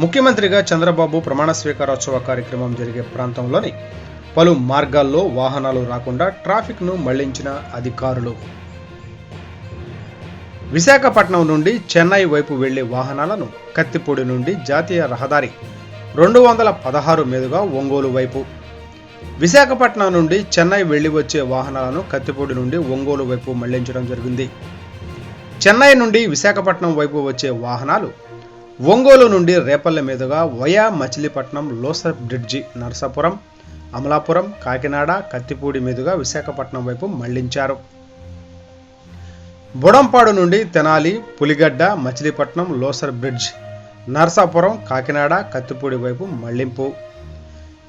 ముఖ్యమంత్రిగా చంద్రబాబు ప్రమాణ స్వీకారోత్సవ కార్యక్రమం జరిగే ప్రాంతంలోని పలు మార్గాల్లో వాహనాలు రాకుండా ట్రాఫిక్ను మళ్లించిన అధికారులు. విశాఖపట్నం నుండి చెన్నై వైపు వెళ్లే వాహనాలను కత్తిపూడి నుండి జాతీయ రహదారి 216 మీదుగా ఒంగోలు వైపు, విశాఖపట్నం నుండి చెన్నై వెళ్లి వచ్చే వాహనాలను కత్తిపూడి నుండి ఒంగోలు వైపు మళ్లించడం జరిగింది. చెన్నై నుండి విశాఖపట్నం వైపు వచ్చే వాహనాలు ఒంగోలు నుండి రేపల్లె మీదుగా వయా మచిలీపట్నం, లోసర్ బ్రిడ్జి, నరసాపురం, అమలాపురం, కాకినాడ, కత్తిపూడి మీదుగా విశాఖపట్నం వైపు మళ్లించారు. బుడంపాడు నుండి తెనాలి, పులిగడ్డ, మచిలీపట్నం, లోసర్ బ్రిడ్జ్, నరసాపురం, కాకినాడ, కత్తిపూడి వైపు మళ్లింపు.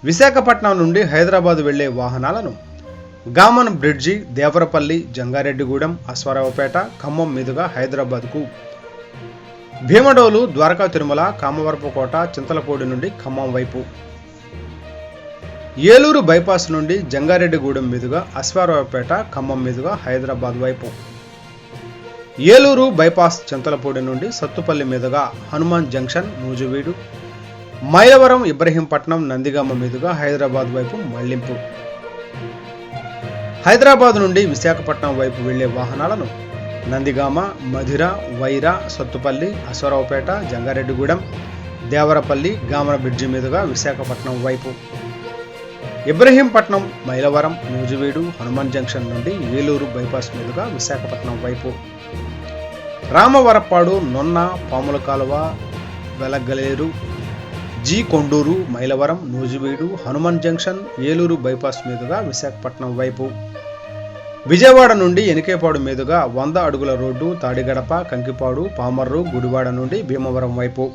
విశాఖపట్నం నుండి హైదరాబాద్ వెళ్లే వాహనాలను గామన్ బ్రిడ్జి, దేవరపల్లి, జంగారెడ్డిగూడెం, అశ్వారావుపేట, ఖమ్మం మీదుగా హైదరాబాద్కు, భీమడోలు, ద్వారకా తిరుమల, కామవరపుకోట, చింతలపూడి నుండి ఖమ్మం వైపు, ఏలూరు బైపాస్ నుండి జంగారెడ్డిగూడెం మీదుగా అశ్వారావుపేట, ఖమ్మం మీదుగా హైదరాబాద్ వైపు, ఏలూరు బైపాస్ చింతలపూడి నుండి సత్తుపల్లి మీదుగా హనుమాన్ జంక్షన్, నూజివీడు, మైలవరం, ఇబ్రహీంపట్నం, నందిగామ మీదుగా హైదరాబాద్ వైపు మళ్లింపు. హైదరాబాద్ నుండి విశాఖపట్నం వైపు వెళ్లే వాహనాలను నందిగామ, మధిర, వైరా, సత్తుపల్లి, అశ్వారావుపేట, జంగారెడ్డిగూడెం, దేవరపల్లి, గామన బ్రిడ్జి మీదుగా విశాఖపట్నం వైపు, ఇబ్రహీంపట్నం, మైలవరం, నూజివీడు, హనుమాన్ జంక్షన్ నుండి ఏలూరు బైపాస్ మీదుగా విశాఖపట్నం వైపు, Ramavarappadu, Nunna, Pamula Kaluva, Velagaleru, G Konduru, Mylavaram, Nuzvid, Hanuman junction, Eluru bypass మీదుగా విశాఖపట్నం వైపు, విజయవాడ నుండి ఎనికేపాడు మీదుగా 100 అడుగుల రోడ్డు, తాడిగడప, కంకిపాడు, పామర్రు, గుడివాడ నుండి భీమవరం వైపు.